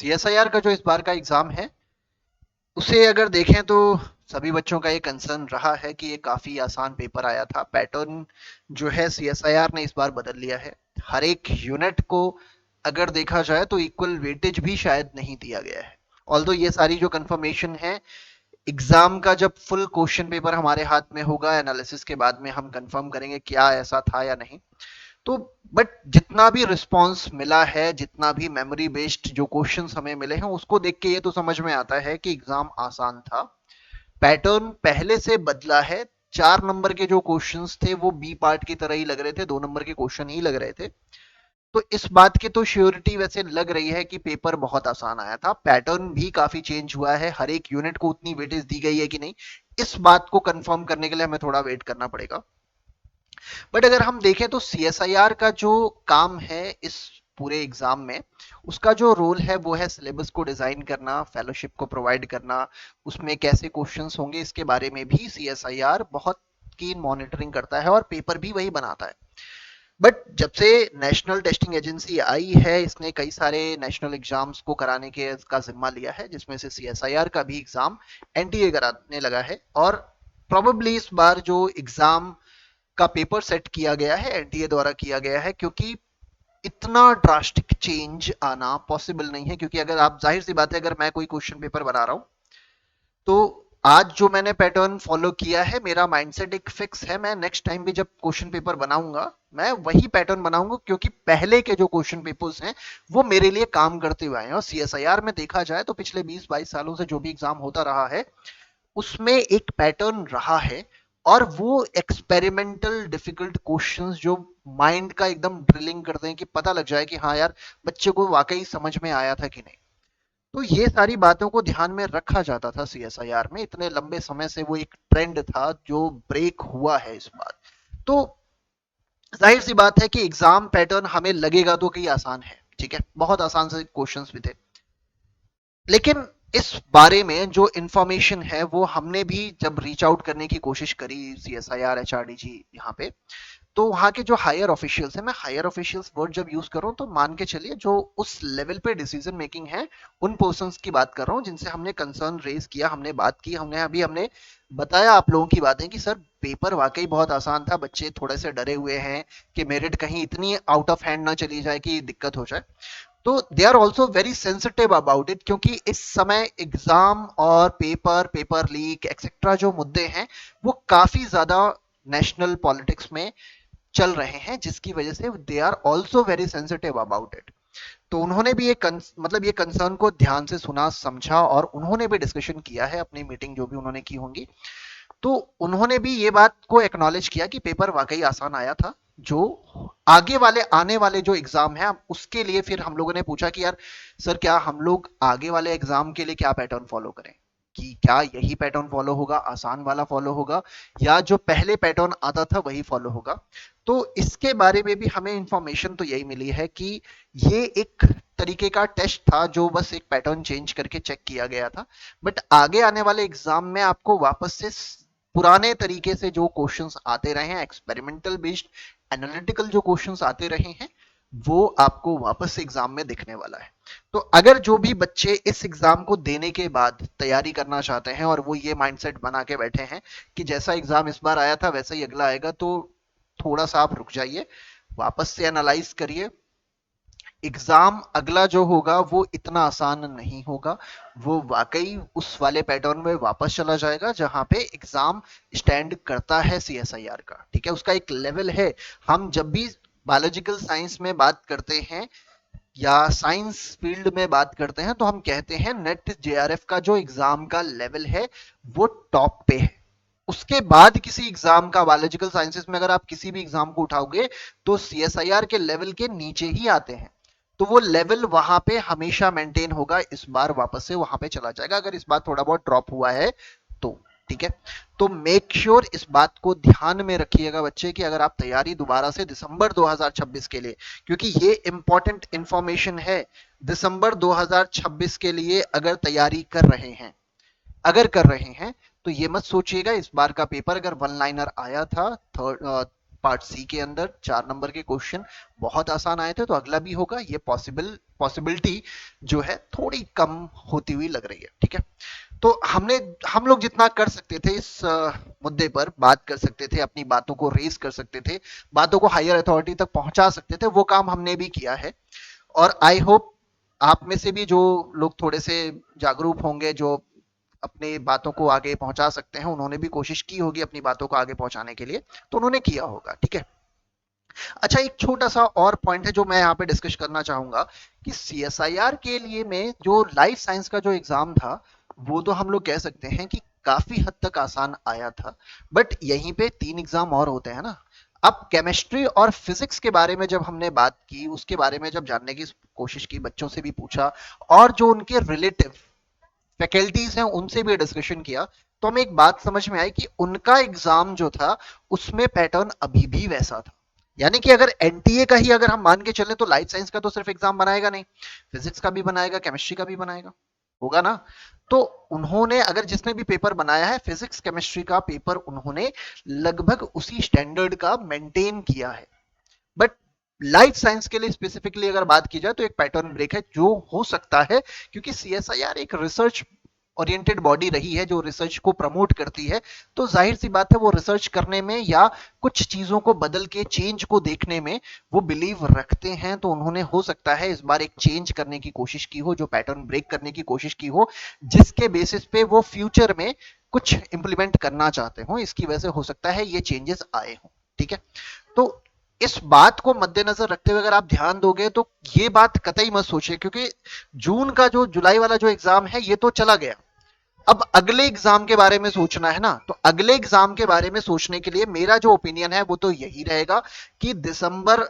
CSIR का जो इस बार का एग्जाम है उसे अगर देखें तो सभी बच्चों का ये कंसर्न रहा है कि ये काफी आसान पेपर आया था। पैटर्न जो है सीएसआईआर ने इस बार बदल लिया है। हर एक यूनिट को अगर देखा जाए तो इक्वल वेटेज भी शायद नहीं दिया गया है। ऑल्दो ये सारी जो कंफर्मेशन है, एग्जाम का जब फुल क्वेश्चन पेपर हमारे हाथ में होगा एनालिसिस के बाद में हम कंफर्म करेंगे क्या ऐसा था या नहीं। तो बट जितना भी रिस्पांस मिला है, जितना भी मेमोरी बेस्ड जो क्वेश्चंस हमें मिले हैं, उसको देख के ये तो समझ में आता है कि एग्जाम आसान था। पैटर्न पहले से बदला है। 4 नंबर के जो क्वेश्चंस थे वो बी पार्ट की तरह ही लग रहे थे, 2 नंबर के क्वेश्चन ही लग रहे थे। तो इस बात की तो श्योरिटी वैसे लग रही है कि पेपर बहुत आसान आया था। पैटर्न भी काफी चेंज हुआ है, हर एक यूनिट को उतनी वेटेज दी गई है कि नहीं, इस बात को कंफर्म करने के लिए हमें थोड़ा वेट करना पड़ेगा। बट अगर हम देखें तो सीएसआईआर का जो काम है इस पूरे एग्जाम में, उसका जो रोल है वो है सिलेबस को डिजाइन करना, फेलोशिप को प्रोवाइड करना, उसमें कैसे क्वेश्चंस होंगे इसके बारे में भी सीएसआईआर बहुत कीन मॉनिटरिंग करता है और पेपर भी वही बनाता है। बट जब से नेशनल टेस्टिंग एजेंसी आई है, इसने कई सारे नेशनल एग्जाम्स को कराने के का जिम्मा लिया है, जिसमें से सीएसआईआर का भी एग्जाम एनटीए कराने लगा है। और प्रोबेबली इस बार जो एग्जाम का पेपर सेट किया गया है एनटीए द्वारा किया गया है, क्योंकि इतना ड्रास्टिक चेंज आना पॉसिबल नहीं है। क्योंकि अगर आप, जाहिर सी बात है, अगर मैं कोई क्वेश्चन पेपर बना रहा हूं तो आज जो मैंने पैटर्न फॉलो किया है, मेरा माइंडसेट एक फिक्स है। मैं नेक्स्ट टाइम भी जब क्वेश्चन पेपर बनाऊंगा मैं वही पैटर्न बनाऊंगा, क्योंकि पहले के जो क्वेश्चन पेपर्स हैं वो मेरे लिए काम करते हुए आए हैं। और सीएसआईआर में देखा जाए तो पिछले 20-22 सालों से जो भी एग्जाम होता रहा है उसमें एक पैटर्न रहा है। और वो एक्सपेरिमेंटल डिफिकल्ट क्वेश्चंस जो माइंड का एकदम ड्रिलिंग करते हैं कि पता लग जाए कि हाँ यार, बच्चे को वाकई समझ में आया था कि नहीं। तो ये सारी बातों को ध्यान में रखा जाता था सीएसआईआर में। इतने लंबे समय से वो एक ट्रेंड था जो ब्रेक हुआ है इस बार। तो जाहिर सी बात है कि एग्जाम पैटर्न हमें लगेगा तो कि आसान है, ठीक है, बहुत आसान से क्वेश्चंस भी थे। लेकिन इस बारे में जो इंफॉर्मेशन है वो हमने भी जब रीच आउट करने की कोशिश करी, सीएसआईआर एचआरडीजी यहाँ पे, तो वहाँ के जो हायर ऑफिशियल्स हैं, मैं हायर ऑफिशियल्स वर्ड जब यूज कर रहा हूँ तो मान के चलिए जो उस लेवल पे डिसीजन मेकिंग है, उन पर्सन्स की बात कर रहा हूँ जिनसे हमने कंसर्न रेज किया, हमने बात की, हमने बताया आप लोगों की बातें कि सर पेपर वाकई बहुत आसान था, बच्चे थोड़े से डरे हुए हैं कि मेरिट कहीं इतनी आउट ऑफ हैंड ना चली जाए कि दिक्कत हो जाए। तो they are also very sensitive about it, क्योंकि इस समय एग्जाम और पेपर, पेपर लीक एक्सेट्रा जो मुद्दे हैं वो काफी ज्यादा नेशनल पॉलिटिक्स में चल रहे हैं, जिसकी वजह से they are also very sensitive about it. तो उन्होंने भी मतलब ये कंसर्न को ध्यान से सुना, समझा, और उन्होंने भी डिस्कशन किया है अपनी मीटिंग जो भी उन्होंने की होंगी। तो उन्होंने भी ये बात को एक्नॉलेज किया कि पेपर वाकई आसान आया था। जो आगे वाले आने वाले जो एग्जाम है उसके लिए फिर हम लोगों ने पूछा कि यार सर, क्या हम लोग आगे वाले एग्जाम के लिए क्या पैटर्न फॉलो करें, कि क्या यही पैटर्न फॉलो होगा, आसान वाला फॉलो होगा, या जो पहले पैटर्न आता था वही फॉलो होगा। तो इसके बारे में भी हमें इंफॉर्मेशन तो यही मिली है कि ये एक तरीके का टेस्ट था जो बस एक पैटर्न चेंज करके चेक किया गया था। बट आगे आने वाले एग्जाम में आपको वापस से पुराने तरीके से जो क्वेश्चंस आते रहे हैं, एक्सपेरिमेंटल बेस्ड एनालिटिकल जो क्वेश्चंस आते रहे हैं, वो आपको वापस एग्जाम में दिखने वाला है। तो अगर जो भी बच्चे इस एग्जाम को देने के बाद तैयारी करना चाहते हैं और वो ये माइंडसेट बना के बैठे हैं कि जैसा एग्जाम इस बार आया था वैसा ही अगला आएगा, तो थोड़ा सा आप रुक जाइए, वापस से एनालाइज करिए। एग्जाम अगला जो होगा वो इतना आसान नहीं होगा। वो वाकई उस वाले पैटर्न में वापस चला जाएगा जहां पे एग्जाम स्टैंड करता है सीएसआईआर का, ठीक है, उसका एक लेवल है। हम जब भी बायोलॉजिकल साइंस में बात करते हैं या साइंस फील्ड में बात करते हैं तो हम कहते हैं नेट जेआरएफ का जो एग्जाम का लेवल है वो टॉप पे है। उसके बाद किसी एग्जाम का, बायोलॉजिकल साइंसेस में अगर आप किसी भी एग्जाम को उठाओगे तो सीएसआईआर के लेवल के नीचे ही आते हैं। तो वो लेवल वहां पे हमेशा मेंटेन होगा, इस बार वापस से वहां पे चला जाएगा अगर इस बार थोड़ा बहुत ड्रॉप हुआ है तो, ठीक है। तो मेक श्योर इस बात को ध्यान में रखिएगा बच्चे कि अगर आप तैयारी दोबारा से दिसंबर 2026 के लिए, क्योंकि ये इंपॉर्टेंट इंफॉर्मेशन है, दिसंबर 2026 के लिए अगर तैयारी कर रहे हैं, तो ये मत सोचिएगा इस बार का पेपर अगर वन लाइनर आया था, थर्ड पार्ट सी के अंदर 4 नंबर के क्वेश्चन बहुत आसान आए थे, तो अगला भी होगा। ये पॉसिबिलिटी जो है थोड़ी कम होती हुई लग रही है, ठीक है। तो हम लोग जितना कर सकते थे इस मुद्दे पर बात कर सकते थे, अपनी बातों को रेज कर सकते थे, बातों को हायर अथॉरिटी तक पहुंचा सकते थे, वो काम हमने भी किया है। और आई होप आप में से भी जो लोग थोड़े से जागरूक होंगे, जो अपनी बातों को आगे पहुंचा सकते हैं, उन्होंने भी कोशिश की होगी अपनी बातों को आगे पहुंचाने के लिए, तो उन्होंने किया होगा, ठीक है। अच्छा, एक छोटा सा और पॉइंट है जो मैं यहाँ पे डिस्कस करना चाहूंगा कि सीएसआईआर के लिए में जो लाइफ साइंस का जो एग्जाम था, वो तो हम लोग कह सकते हैं कि काफी हद तक आसान आया था। बट यहीं पे 3 एग्जाम और होते हैं ना। अब केमिस्ट्री और फिजिक्स के बारे में जब हमने बात की, उसके बारे में जब जानने की कोशिश की, बच्चों से भी पूछा, और जो उनके रिलेटिव फैकल्टीज हैं उनसे भी डिस्कशन किया, तो हमें एक बात समझ में आई कि उनका एग्जाम जो था उसमें पैटर्न अभी भी वैसा था। यानी कि अगर एनटीए का ही अगर हम मान के चलें, तो लाइफ साइंस का तो सिर्फ एग्जाम बनाएगा नहीं, फिजिक्स का भी बनाएगा, केमिस्ट्री का भी बनाएगा, होगा ना। तो उन्होंने अगर जिसने भी पेपर बनाया है फिजिक्स केमिस्ट्री का पेपर, उन्होंने लगभग उसी स्टैंडर्ड का मेंटेन किया है। बट लाइफ साइंस के लिए स्पेसिफिकली अगर बात की जाए, तो एक पैटर्न ब्रेक है जो हो सकता है, क्योंकि सीएसआईआर एक रिसर्च ओरिएंटेड बॉडी रही है जो रिसर्च को प्रमोट करती है। तो जाहिर सी बात है वो रिसर्च करने में या कुछ चीजों को बदल के चेंज को देखने में वो बिलीव रखते हैं। तो उन्होंने हो सकता है इस बार एक चेंज करने की कोशिश की हो, जो पैटर्न ब्रेक करने की कोशिश की हो, जिसके बेसिस पे वो फ्यूचर में कुछ इंप्लीमेंट करना चाहते हो। इसकी वजह से हो सकता है ये चेंजेस आए हों, ठीक है। तो इस बात को मद्देनजर रखते हुए अगर आप ध्यान दोगे, तो ये बात कतई मत सोचिए, क्योंकि जून का जो जुलाई वाला जो एग्जाम है ये तो चला गया। अब अगले एग्जाम के बारे में सोचना है ना, तो अगले एग्जाम के बारे में सोचने के लिए मेरा जो ओपिनियन है वो तो यही रहेगा कि दिसंबर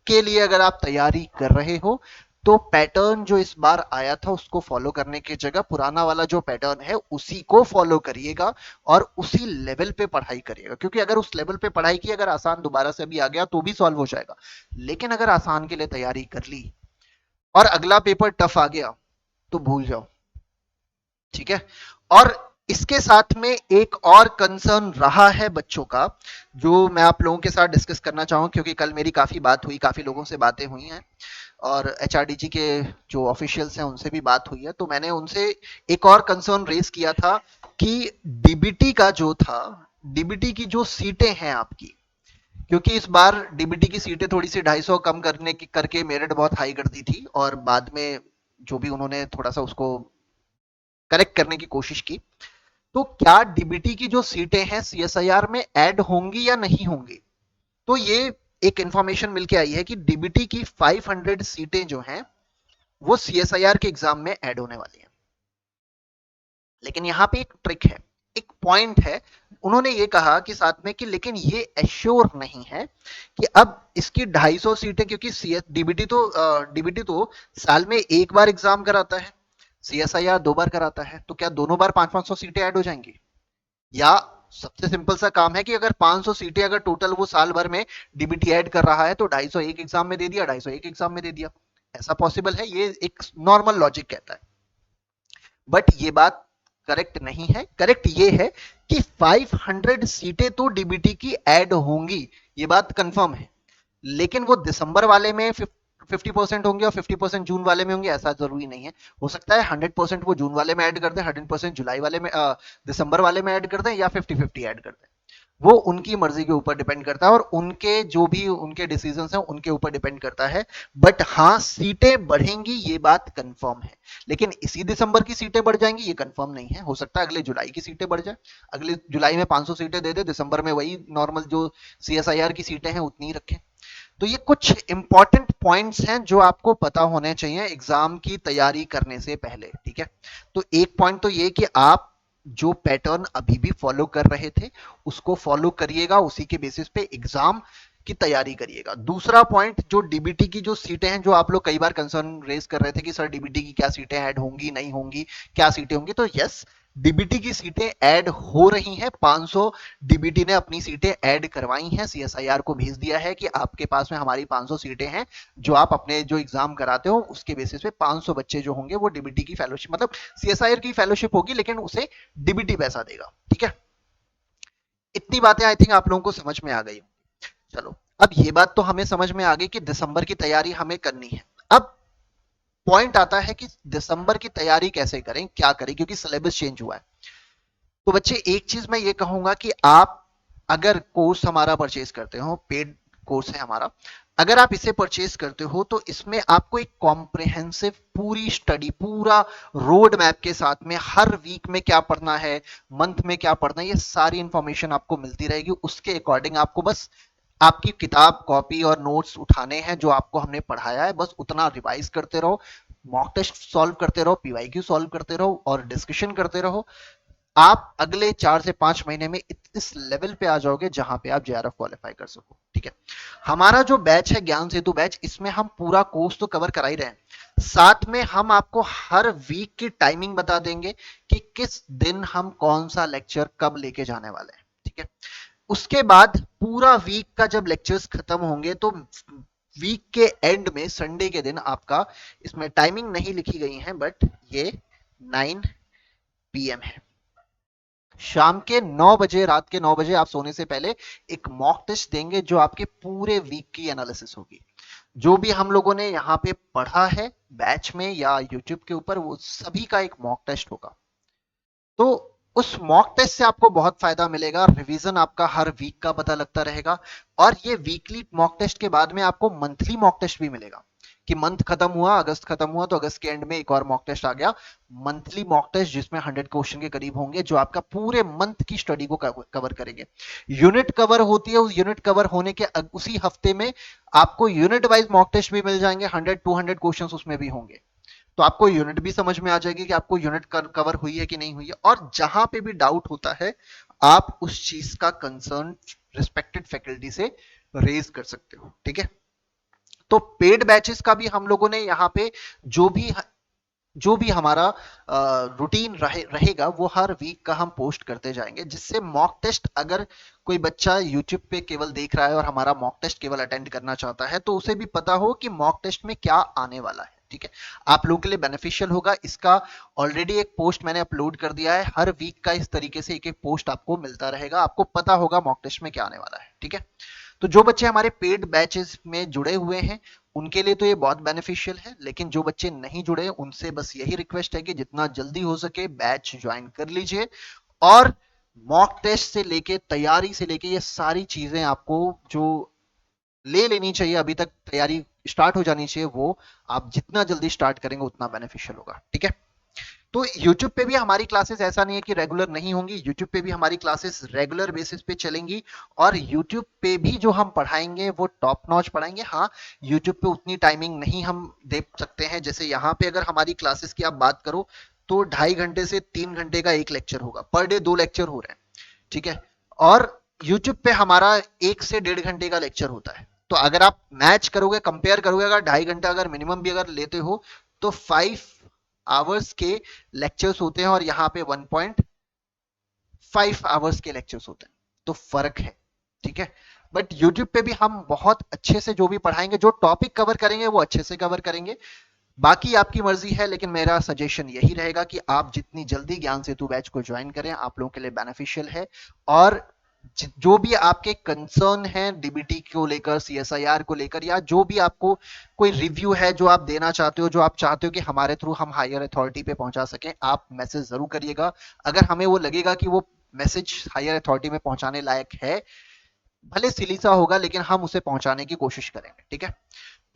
के लिए अगर आप तैयारी कर रहे हो, तो पैटर्न जो इस बार आया था उसको फॉलो करने की जगह पुराना वाला जो पैटर्न है उसी को फॉलो करिएगा और उसी लेवल पे पढ़ाई करिएगा। क्योंकि अगर उस लेवल पे पढ़ाई की, अगर आसान दोबारा से अभी आ गया तो भी सॉल्व हो जाएगा, लेकिन अगर आसान के लिए तैयारी कर ली और अगला पेपर टफ आ गया, तो भूल जाओ, ठीक है। और इसके साथ में एक और कंसर्न रहा है बच्चों का, जो मैं आप लोगों के साथ डिस्कस करना चाहूँ, क्योंकि कल मेरी काफी बात हुई, काफी लोगों से बातें हुई हैं, और एचआरडीजी के जो ऑफिशियल्स हैं उनसे भी बात हुई है। तो मैंने उनसे एक और कंसर्न रेज किया था कि डीबीटी का जो था, डीबीटी की जो सीटें हैं आपकी, क्योंकि इस बार डीबीटी की सीटें थोड़ी सी 250 कम करने की करके मेरिट बहुत हाई कर दी थी, और बाद में जो भी उन्होंने थोड़ा सा उसको करेक्ट करने की कोशिश की। तो क्या डीबीटी की जो सीटें हैं सीएसआईआर में ऐड होंगी या नहीं होंगी? तो ये एक इंफॉर्मेशन मिलके आई है कि डीबीटी की 500 सीटें जो हैं वो सीएसआईआर के एग्जाम में ऐड होने वाली हैं। लेकिन यहां पे एक ट्रिक है, एक पॉइंट है। उन्होंने ये कहा कि साथ में कि लेकिन ये एश्योर नहीं है कि अब इसकी 250 सीटें, क्योंकि डीबीटी तो साल में एक बार एग्जाम कराता है, सीएसआईआर 2 बार कराता है, तो क्या दोनों बार 500 सीटें ऐड हो जाएंगी? या सबसे सिंपल सा काम है कि अगर 500 सीटें अगर टोटल वो साल भर में डीबीटी ऐड कर रहा है, तो 250 एक एग्जाम में दे दिया, 250 एक एग्जाम में दे दिया। ऐसा पॉसिबल है, ये एक नॉर्मल लॉजिक कहता है। बट ये बात करेक्ट नहीं है। करेक्ट ये है कि 500 सीटें तो डीबीटी की ऐड होंगी, ये बात कंफर्म है। लेकिन वो दिसंबर वाले में 50% होंगे और 50% जून वाले में होंगे, ऐसा जरूरी नहीं है। हो सकता है 100% वो जून वाले में ऐड कर दें, 100% जुलाई वाले में दिसंबर वाले में ऐड कर दें, या 50-50 ऐड कर दें। वो उनकी मर्जी के ऊपर डिपेंड करता है, और उनके जो भी उनके डिसीजंस हैं उनके ऊपर डिपेंड करता है। बट हाँ, सीटें बढ़ेंगी ये बात कंफर्म है। लेकिन इसी दिसंबर की सीटें बढ़ जाएंगी ये कंफर्म नहीं है। हो सकता है अगले जुलाई की सीटें बढ़ जाए, अगले जुलाई में 500 सीटें दे दे, दिसंबर में वही नॉर्मल जो सीएसआईआर की सीटें हैं उतनी ही रखें। तो ये कुछ इंपॉर्टेंट पॉइंट्स हैं जो आपको पता होने चाहिए एग्जाम की तैयारी करने से पहले, ठीक है। तो एक पॉइंट तो ये कि आप जो पैटर्न अभी भी फॉलो कर रहे थे उसको फॉलो करिएगा, उसी के बेसिस पे एग्जाम की तैयारी करिएगा। दूसरा पॉइंट, जो डीबीटी की जो सीटें हैं, जो आप लोग कई बार कंसर्न रेज कर रहे थे कि सर डीबीटी की क्या सीटें ऐड होंगी नहीं होंगी, क्या सीटें होंगी, तो यस, डीबीटी की सीटें ऐड हो रही हैं। 500 डीबीटी ने अपनी सीटें ऐड करवाई हैं, सीएसआईआर को भेज दिया है कि आपके पास में हमारी 500 सीटें हैं, जो आप अपने जो एग्जाम कराते हो उसके बेसिस पे 500 बच्चे जो होंगे वो डीबीटी की फेलोशिप, मतलब सीएसआईआर की फेलोशिप होगी, लेकिन उसे डीबीटी पैसा देगा, ठीक है। इतनी बातें आई थिंक आप लोगों को समझ में आ गई। चलो, अब ये बात तो हमें समझ में आ गई कि दिसंबर की तैयारी हमें करनी है। अब पॉइंट आता है कि दिसंबर की तैयारी कैसे करें, क्या करें, क्योंकि सिलेबस चेंज हुआ है। तो बच्चे एक चीज मैं ये कहूंगा कि आप अगर कोर्स हमारा परचेज करते हो, पेड कोर्स है हमारा, अगर आप इसे परचेज करते हो तो इसमें आपको एक कॉम्प्रिहेंसिव पूरी स्टडी, पूरा रोड मैप के साथ में हर वीक में क्या पढ़ना है, मंथ में क्या पढ़ना है, ये सारी इंफॉर्मेशन आपको मिलती रहेगी। उसके अकॉर्डिंग आपको बस आपकी किताब, कॉपी और नोट्स उठाने हैं जो आपको हमने पढ़ाया है, बस उतना रिवाइज करते रहो, मॉक टेस्ट सॉल्व करते रहो, पीवाईक्यू सॉल्व करते रहो और डिस्कशन करते रहो। आप अगले 4 से 5 महीने में इस लेवल पे आ जाओगे जहां पे आप जेआरएफ क्वालिफाई कर सको। ठीक है, हमारा जो बैच है ज्ञान सेतु बैच, इसमें हम पूरा कोर्स तो कवर करा ही रहे हैं, साथ में हम आपको हर वीक की टाइमिंग बता देंगे कि किस दिन हम कौन सा लेक्चर कब लेके जाने वाले हैं। ठीक है, उसके बाद पूरा वीक का जब लेक्चर्स खत्म होंगे तो वीक के एंड में संडे के दिन आपका, इसमें टाइमिंग नहीं लिखी गई है बट ये 9 PM है, शाम के 9 बजे, रात के 9 बजे आप सोने से पहले एक मॉक टेस्ट देंगे जो आपके पूरे वीक की एनालिसिस होगी। जो भी हम लोगों ने यहाँ पे पढ़ा है बैच में या यूट्यूब के ऊपर, वो सभी का एक मॉक टेस्ट होगा। तो उस मॉक टेस्ट से आपको बहुत फायदा मिलेगा, रिवीजन आपका हर वीक का पता लगता रहेगा। और ये वीकली मॉक टेस्ट के बाद में आपको मंथली मॉक टेस्ट भी मिलेगा कि मंथ खत्म हुआ, अगस्त खत्म हुआ, तो अगस्त के एंड में एक और मॉक टेस्ट आ गया, मंथली मॉक टेस्ट जिसमें 100 क्वेश्चन के करीब होंगे जो आपका पूरे मंथ की स्टडी को कवर करेंगे। यूनिट कवर होती है, उस यूनिट कवर होने के उसी हफ्ते में आपको यूनिट वाइज मॉक टेस्ट भी मिल जाएंगे, 100-200 क्वेश्चन उसमें भी होंगे। तो आपको यूनिट भी समझ में आ जाएगी कि आपको यूनिट कवर हुई है कि नहीं हुई है, और जहां पे भी डाउट होता है आप उस चीज का कंसर्न रिस्पेक्टेड फैकल्टी से रेज कर सकते हो। ठीक है, तो पेड बैचेस का भी हम लोगों ने यहाँ पे जो भी जो भी हमारा रूटीन रहेगा वो हर वीक का हम पोस्ट करते जाएंगे, जिससे मॉक टेस्ट अगर कोई बच्चा यूट्यूब पे केवल देख रहा है और हमारा मॉक टेस्ट केवल अटेंड करना चाहता है तो उसे भी पता हो कि मॉक टेस्ट में क्या आने वाला है। ठीक है, आप लोगों के लिए बेनिफिशियल होगा। इसका ऑलरेडी एक पोस्ट मैंने अपलोड कर दिया है, हर वीक का इस तरीके से एक एक पोस्ट आपको मिलता रहेगा, आपको पता होगा मॉक टेस्ट में क्या आने वाला है। ठीक है, तो जो बच्चे हमारे पेड बैचेस में जुड़े हुए हैं उनके लिए तो ये बहुत बेनिफिशियल है, लेकिन जो बच्चे नहीं जुड़े उनसे बस यही रिक्वेस्ट है कि जितना जल्दी हो सके बैच ज्वाइन कर लीजिए, और मॉक टेस्ट से लेके तैयारी से लेके ये सारी चीजें आपको जो ले लेनी चाहिए, अभी तक तैयारी स्टार्ट हो जानी चाहिए, वो आप जितना जल्दी स्टार्ट करेंगे उतना बेनिफिशियल होगा। ठीक है, तो YouTube पे भी हमारी क्लासेस ऐसा नहीं है कि रेगुलर नहीं होंगी, YouTube पे भी हमारी क्लासेस रेगुलर बेसिस पे चलेंगी, और YouTube पे भी जो हम पढ़ाएंगे वो टॉप नॉच पढ़ाएंगे। हाँ, YouTube पे उतनी टाइमिंग नहीं हम दे सकते हैं, जैसे यहाँ पे अगर हमारी क्लासेस की आप बात करो तो 2.5 घंटे से 3 घंटे का एक लेक्चर होगा, पर डे 2 लेक्चर हो रहे हैं। ठीक है, और YouTube पे हमारा 1 से 1.5 घंटे का लेक्चर होता है। तो अगर आप मैच करोगे, कंपेयर करोगे, अगर 2.5 घंटा अगर मिनिमम भी अगर लेते हो तो 5 आवर्स के लेक्चर्स होते हैं, और यहाँ पे 1.5 आवर्स के लेक्चर्स होते हैं, तो फर्क है। ठीक है, बट YouTube पे भी हम बहुत अच्छे से जो भी पढ़ाएंगे, जो टॉपिक कवर करेंगे वो अच्छे से कवर करेंगे। बाकी आपकी मर्जी है, लेकिन मेरा सजेशन यही रहेगा कि आप जितनी जल्दी ज्ञान सेतु बैच को ज्वाइन करें, आप लोगों के लिए बेनिफिशियल है। और जो भी आपके कंसर्न है डीबीटी को लेकर, सीएसआईआर को लेकर, या जो भी आपको कोई रिव्यू है जो आप देना चाहते हो, जो आप चाहते हो कि हमारे थ्रू हम हायर अथॉरिटी पे पहुंचा सकें, आप मैसेज जरूर करिएगा। अगर हमें वो लगेगा कि वो मैसेज हायर अथॉरिटी में पहुंचाने लायक है, भले सिली सा होगा लेकिन हम उसे पहुंचाने की कोशिश करेंगे। ठीक है,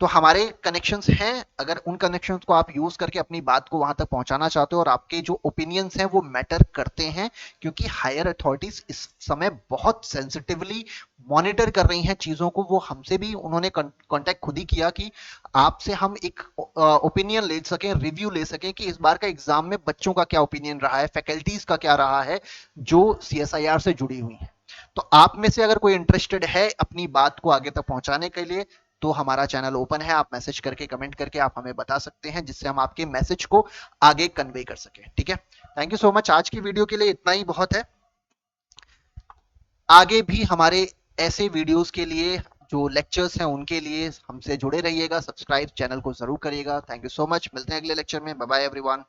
तो हमारे कनेक्शंस हैं, अगर उन कनेक्शंस को आप यूज करके अपनी बात को वहां तक पहुंचाना चाहते हो, और आपके जो ओपिनियंस हैं वो मैटर करते हैं, क्योंकि हायर अथॉरिटीज इस समय बहुत सेंसिटिवली मॉनिटर कर रही हैं चीजों को। वो हमसे भी उन्होंने कांटेक्ट खुद ही किया कि आपसे हम एक ओपिनियन ले सकें, रिव्यू ले सकें कि इस बार का एग्जाम में बच्चों का क्या ओपिनियन रहा है, फैकल्टीज का क्या रहा है जो सीएसआईआर से जुड़ी हुई है। तो आप में से अगर कोई इंटरेस्टेड है अपनी बात को आगे तक पहुंचाने के लिए, तो हमारा चैनल ओपन है, आप मैसेज करके, कमेंट करके आप हमें बता सकते हैं, जिससे हम आपके मैसेज को आगे कन्वे कर सकें। ठीक है, थैंक यू सो मच, आज की वीडियो के लिए इतना ही बहुत है। आगे भी हमारे ऐसे वीडियोस के लिए, जो लेक्चर्स हैं उनके लिए हमसे जुड़े रहिएगा, सब्सक्राइब चैनल को जरूर करिएगा। थैंक यू सो मच, मिलते हैं अगले लेक्चर में, बाय बाय एवरीवन।